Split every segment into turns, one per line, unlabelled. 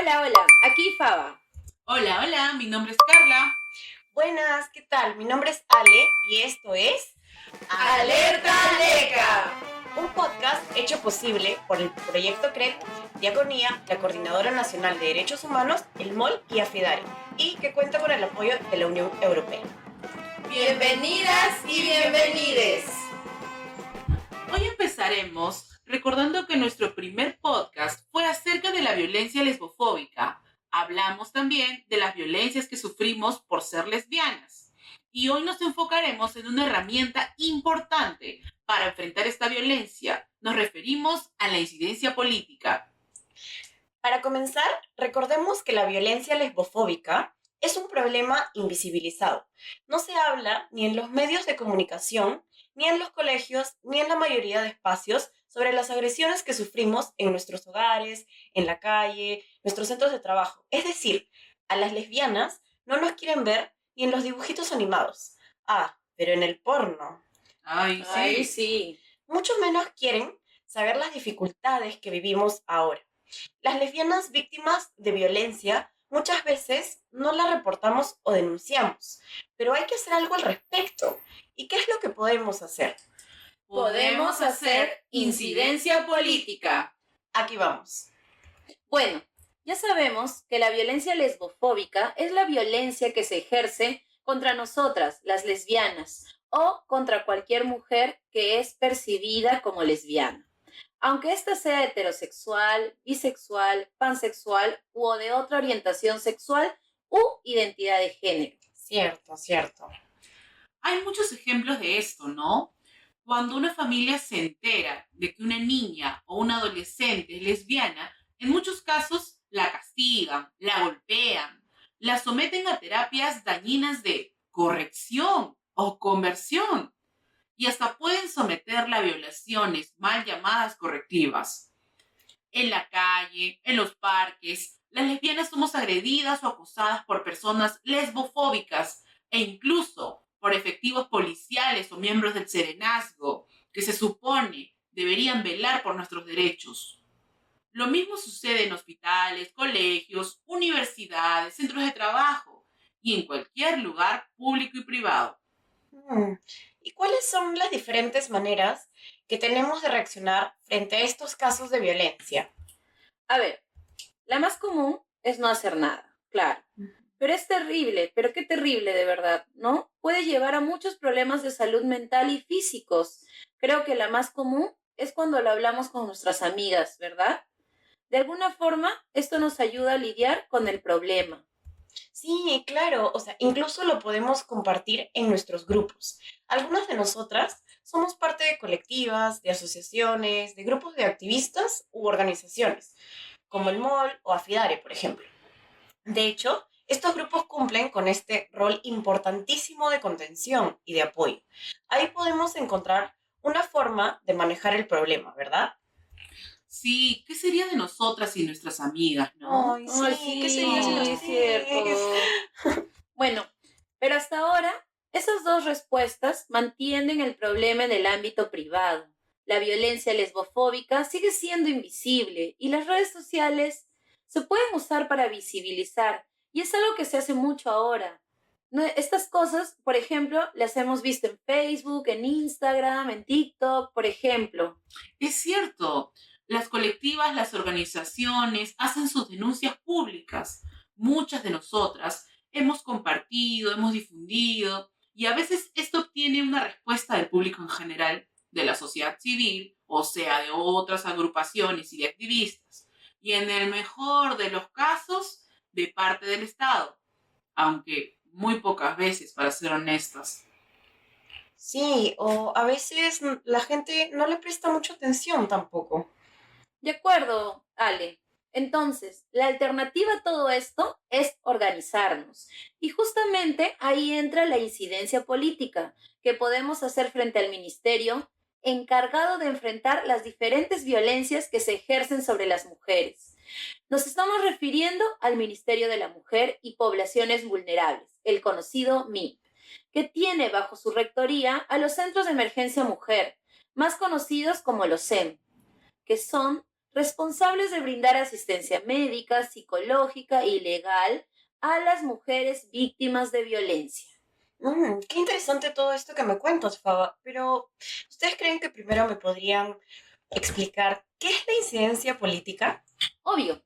Hola, aquí Faba.
Hola, mi nombre es Carla.
Buenas, ¿qué tal? Mi nombre es Ale y esto es
¡Alerta Leca!
un podcast hecho posible por el proyecto CRET, Diagonía, la Coordinadora Nacional de Derechos Humanos, el MOL y AFIDARE, y que cuenta con el apoyo de la Unión Europea.
Bienvenidas y bienvenides.
Hoy empezaremos recordando que nuestro primer podcast fue acerca de la violencia lesbofóbica. Hablamos también de las violencias que sufrimos por ser lesbianas. Y hoy nos enfocaremos en una herramienta importante para enfrentar esta violencia. Nos referimos a la incidencia política.
Para comenzar, recordemos que la violencia lesbofóbica es un problema invisibilizado. No se habla ni en los medios de comunicación, ni en los colegios, ni en la mayoría de espacios sobre las agresiones que sufrimos en nuestros hogares, en la calle, nuestros centros de trabajo. Es decir, a las lesbianas no nos quieren ver ni en los dibujitos animados. Ah, pero en el porno.
Ay,
Sí.
Mucho menos quieren saber las dificultades que vivimos ahora. Las lesbianas víctimas de violencia muchas veces no la reportamos o denunciamos, pero hay que hacer algo al respecto. ¿Y qué es lo que podemos hacer?
Podemos hacer incidencia política.
Aquí vamos.
Bueno, ya sabemos que la violencia lesbofóbica es la violencia que se ejerce contra nosotras, las lesbianas, o contra cualquier mujer que es percibida como lesbiana. Aunque ésta sea heterosexual, bisexual, pansexual o de otra orientación sexual u identidad de género.
Cierto.
Hay muchos ejemplos de esto, ¿no? Cuando una familia se entera de que una niña o una adolescente es lesbiana, en muchos casos la castigan, la golpean, la someten a terapias dañinas de corrección o conversión y hasta pueden someterla a violaciones mal llamadas correctivas. En la calle, en los parques, las lesbianas somos agredidas o acosadas por personas lesbofóbicas e incluso por efectivos policiales o miembros del serenazgo que se supone deberían velar por nuestros derechos. Lo mismo sucede en hospitales, colegios, universidades, centros de trabajo y en cualquier lugar público y privado.
¿Y cuáles son las diferentes maneras que tenemos de reaccionar frente a estos casos de violencia?
A ver, la más común es no hacer nada, claro. Pero es terrible, pero qué terrible de verdad, ¿no? Puede llevar a muchos problemas de salud mental y físicos. Creo que la más común es cuando lo hablamos con nuestras amigas, ¿verdad? De alguna forma, esto nos ayuda a lidiar con el problema.
Sí, claro, incluso lo podemos compartir en nuestros grupos. Algunas de nosotras somos parte de colectivas, de asociaciones, de grupos de activistas u organizaciones, como el MOL o AFIDARE, por ejemplo. De hecho, estos grupos cumplen con este rol importantísimo de contención y de apoyo. Ahí podemos encontrar una forma de manejar el problema, ¿verdad?
Sí, ¿qué sería de nosotras y nuestras amigas, no?
Ay, sí, ¿qué sería sin
es
ustedes?
cierto. Bueno, pero hasta ahora, esas dos respuestas mantienen el problema en el ámbito privado. La violencia lesbofóbica sigue siendo invisible y las redes sociales se pueden usar para visibilizar, y es algo que se hace mucho ahora. Estas cosas, por ejemplo, las hemos visto en Facebook, en Instagram, en TikTok, por ejemplo.
Es cierto, las colectivas, las organizaciones hacen sus denuncias públicas. Muchas de nosotras hemos compartido, hemos difundido y a veces esto obtiene una respuesta del público en general, de la sociedad civil, o sea, de otras agrupaciones y de activistas. Y en el mejor de los casos, de parte del Estado, aunque muy pocas veces, para ser honestas.
Sí, o a veces la gente no le presta mucha atención tampoco.
De acuerdo, Ale. Entonces, la alternativa a todo esto es organizarnos. Y justamente ahí entra la incidencia política que podemos hacer frente al ministerio encargado de enfrentar las diferentes violencias que se ejercen sobre las mujeres. Nos estamos refiriendo al Ministerio de la Mujer y Poblaciones Vulnerables, el conocido MIP, que tiene bajo su rectoría a los Centros de Emergencia Mujer, más conocidos como los CEM, que son responsables de brindar asistencia médica, psicológica y legal a las mujeres víctimas de violencia.
Qué interesante todo esto que me cuentas, Faba. Pero, ¿ustedes creen que primero me podrían explicar qué es la incidencia política?
Obvio,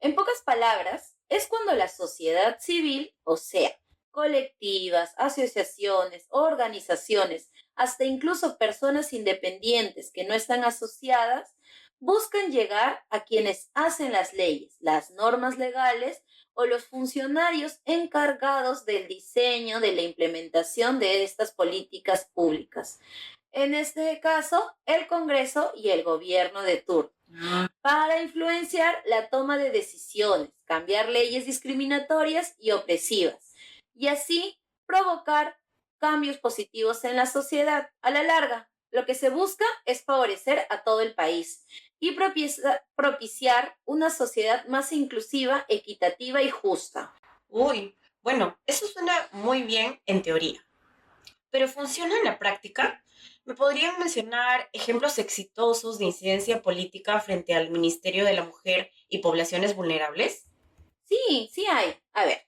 en pocas palabras, es cuando la sociedad civil, o sea, colectivas, asociaciones, organizaciones, hasta incluso personas independientes que no están asociadas, buscan llegar a quienes hacen las leyes, las normas legales o los funcionarios encargados del diseño, de la implementación de estas políticas públicas. En este caso, el Congreso y el gobierno de turno para influenciar la toma de decisiones, cambiar leyes discriminatorias y opresivas, y así provocar cambios positivos en la sociedad. A la larga, lo que se busca es favorecer a todo el país y propiciar una sociedad más inclusiva, equitativa y justa.
Uy, bueno, eso suena muy bien en teoría, pero ¿funciona en la práctica? ¿Me podrían mencionar ejemplos exitosos de incidencia política frente al Ministerio de la Mujer y Poblaciones Vulnerables?
Sí, sí hay. A ver,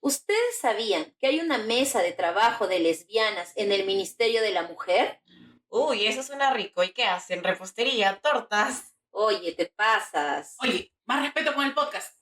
¿ustedes sabían que hay una mesa de trabajo de lesbianas en el Ministerio de la Mujer?
Uy, eso suena rico. ¿Y qué hacen? ¿Repostería? ¿Tortas?
Oye, te pasas.
Oye, más respeto con el podcast.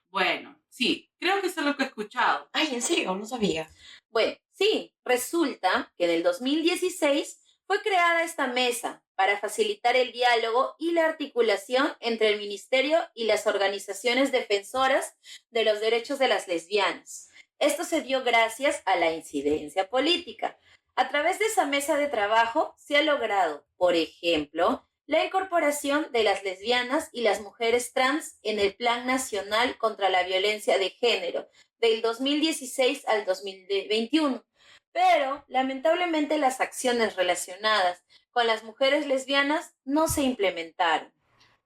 Bueno, sí, creo que eso es lo que he escuchado.
Ay, ¿en serio? No sabía.
Bueno, sí, resulta que en el 2016 fue creada esta mesa para facilitar el diálogo y la articulación entre el Ministerio y las organizaciones defensoras de los derechos de las lesbianas. Esto se dio gracias a la incidencia política. A través de esa mesa de trabajo se ha logrado, por ejemplo, la incorporación de las lesbianas y las mujeres trans en el Plan Nacional contra la Violencia de Género del 2016 al 2021. Pero, lamentablemente, las acciones relacionadas con las mujeres lesbianas no se implementaron.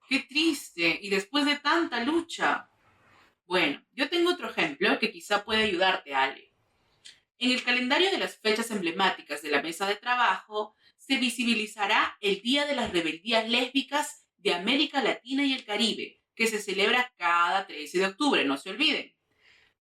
Qué triste, y después de tanta lucha. Bueno, yo tengo otro ejemplo que quizá puede ayudarte, Ale. En el calendario de las fechas emblemáticas de la mesa de trabajo se visibilizará el Día de las Rebeldías Lésbicas de América Latina y el Caribe, que se celebra cada 13 de octubre, no se olviden.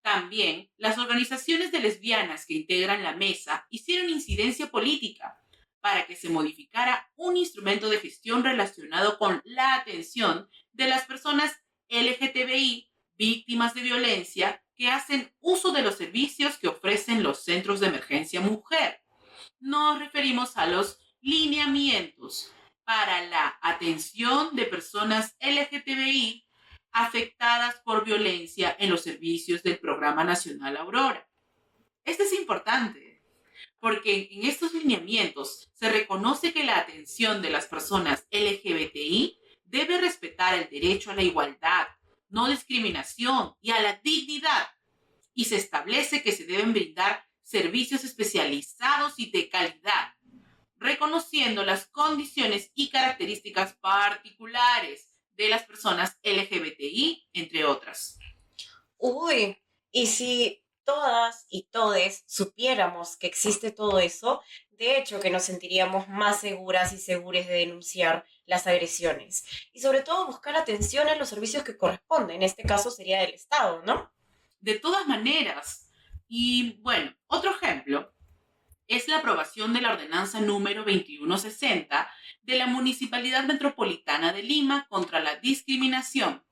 También, las organizaciones de lesbianas que integran la mesa hicieron incidencia política para que se modificara un instrumento de gestión relacionado con la atención de las personas LGTBI víctimas de violencia que hacen uso de los servicios que ofrecen los centros de emergencia mujer. Nos referimos a los lineamientos para la atención de personas LGTBI afectadas por violencia en los servicios del Programa Nacional Aurora. Esto es importante porque en estos lineamientos se reconoce que la atención de las personas LGBTI debe respetar el derecho a la igualdad, no discriminación y a la dignidad, y se establece que se deben brindar servicios especializados y de calidad, reconociendo las condiciones y características particulares de las personas LGBTI, entre otras.
Uy, y si todas y todes supiéramos que existe todo eso, de hecho que nos sentiríamos más seguras y seguros de denunciar las agresiones. Y sobre todo buscar atención en los servicios que corresponden. En este caso sería del Estado, ¿no?
De todas maneras, y bueno, otro ejemplo es la aprobación de la ordenanza número 2160 de la Municipalidad Metropolitana de Lima contra la discriminación.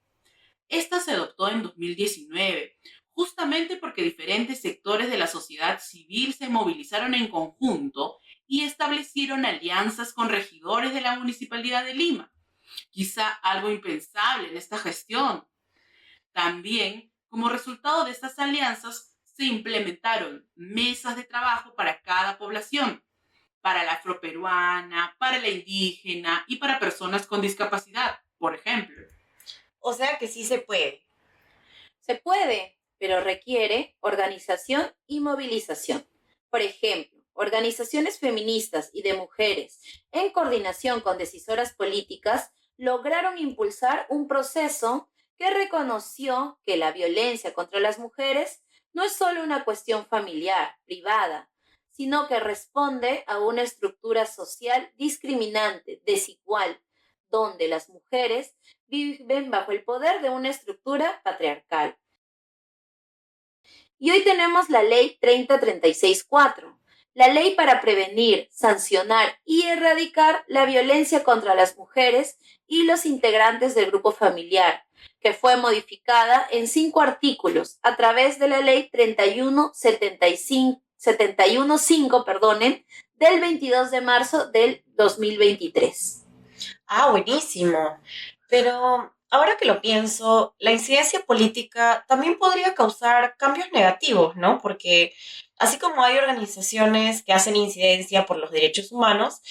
Esta se adoptó en 2019, justamente porque diferentes sectores de la sociedad civil se movilizaron en conjunto y establecieron alianzas con regidores de la Municipalidad de Lima. Quizá algo impensable en esta gestión. También, como resultado de estas alianzas, se implementaron mesas de trabajo para cada población, para la afroperuana, para la indígena y para personas con discapacidad, por ejemplo.
O sea que sí se puede.
Se puede, pero requiere organización y movilización. Por ejemplo, organizaciones feministas y de mujeres, en coordinación con decisoras políticas, lograron impulsar un proceso que reconoció que la violencia contra las mujeres no es solo una cuestión familiar, privada, sino que responde a una estructura social discriminante, desigual, donde las mujeres viven bajo el poder de una estructura patriarcal. Y hoy tenemos la Ley 3036-4, la ley para prevenir, sancionar y erradicar la violencia contra las mujeres y los integrantes del grupo familiar, que fue modificada en 5 artículos a través de la Ley 715, del 22 de marzo del 2023.
Ah, buenísimo. Pero ahora que lo pienso, la incidencia política también podría causar cambios negativos, ¿no? Porque así como hay organizaciones que hacen incidencia por los derechos humanos,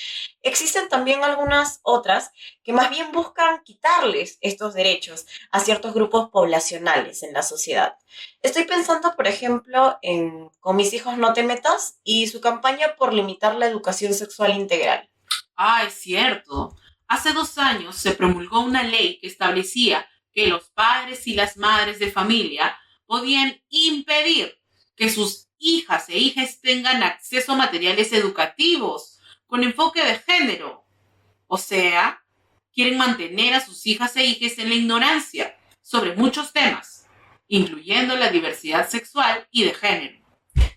existen también algunas otras que más bien buscan quitarles estos derechos a ciertos grupos poblacionales en la sociedad. Estoy pensando, por ejemplo, en Con mis hijos no te metas y su campaña por limitar la educación sexual integral.
Ah, es cierto. Hace 2 años se promulgó una ley que establecía que los padres y las madres de familia podían impedir que sus hijas e hijas tengan acceso a materiales educativos con enfoque de género. O sea, quieren mantener a sus hijas e hijas en la ignorancia sobre muchos temas, incluyendo la diversidad sexual y de género.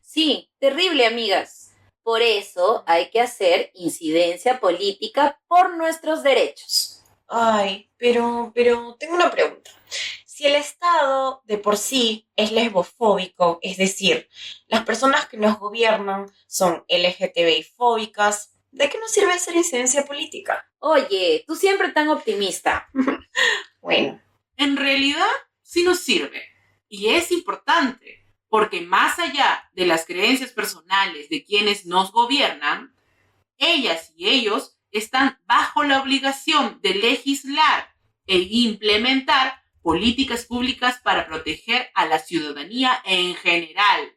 Sí, terrible, amigas. Por eso hay que hacer incidencia política por nuestros derechos.
Ay, pero tengo una pregunta. Si el Estado de por sí es lesbofóbico, es decir, las personas que nos gobiernan son LGTBI-fóbicas, ¿de qué nos sirve hacer incidencia política?
Oye, tú siempre tan optimista.
Bueno,
En realidad, sí nos sirve. Y es importante, porque más allá de las creencias personales de quienes nos gobiernan, ellas y ellos están bajo la obligación de legislar e implementar políticas públicas para proteger a la ciudadanía en general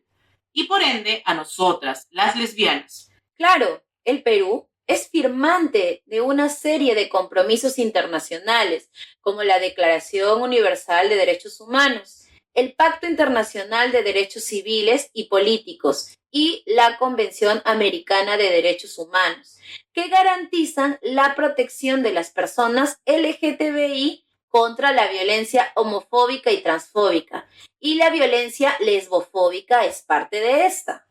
y por ende a nosotras, las lesbianas.
Claro, el Perú es firmante de una serie de compromisos internacionales, como la Declaración Universal de Derechos Humanos, el Pacto Internacional de Derechos Civiles y Políticos y la Convención Americana de Derechos Humanos, que garantizan la protección de las personas LGTBI contra la violencia homofóbica y transfóbica, y la violencia lesbofóbica es parte de esta.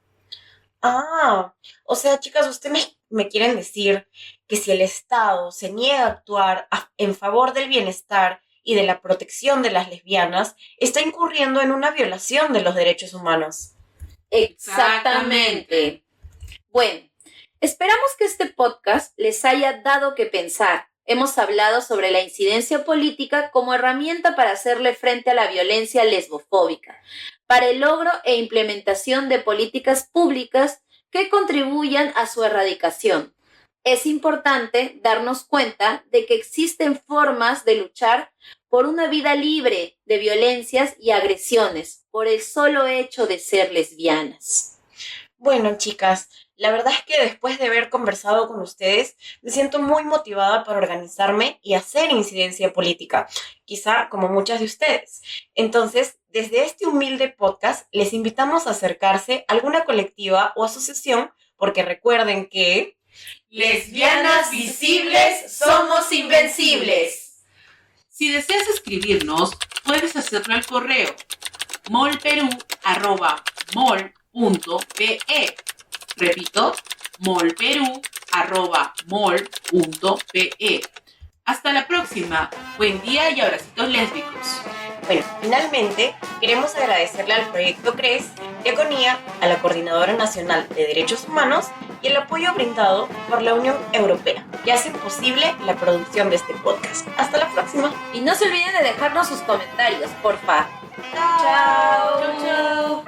o sea, chicas, ustedes me quieren decir que si el Estado se niega a actuar en favor del bienestar y de la protección de las lesbianas, está incurriendo en una violación de los derechos humanos.
Exactamente. Bueno, esperamos que este podcast les haya dado que pensar. Hemos hablado sobre la incidencia política como herramienta para hacerle frente a la violencia lesbofóbica, para el logro e implementación de políticas públicas que contribuyan a su erradicación. Es importante darnos cuenta de que existen formas de luchar por una vida libre de violencias y agresiones por el solo hecho de ser lesbianas.
Bueno, chicas, la verdad es que después de haber conversado con ustedes, me siento muy motivada para organizarme y hacer incidencia política, quizá como muchas de ustedes. Entonces, desde este humilde podcast, les invitamos a acercarse a alguna colectiva o asociación, porque recuerden que
Lesbianas visibles somos invencibles.
Si deseas escribirnos, puedes hacerlo al correo molperú@mol.pe. Repito, molperú@mol.pe. Hasta la próxima. Buen día y abracitos lésbicos.
Bueno, finalmente queremos agradecerle al Proyecto CRES, Diaconía, a la Coordinadora Nacional de Derechos Humanos y el apoyo brindado por la Unión Europea, que hacen posible la producción de este podcast. Hasta la próxima.
Y no se olviden de dejarnos sus comentarios, porfa.
Chao.
Chao.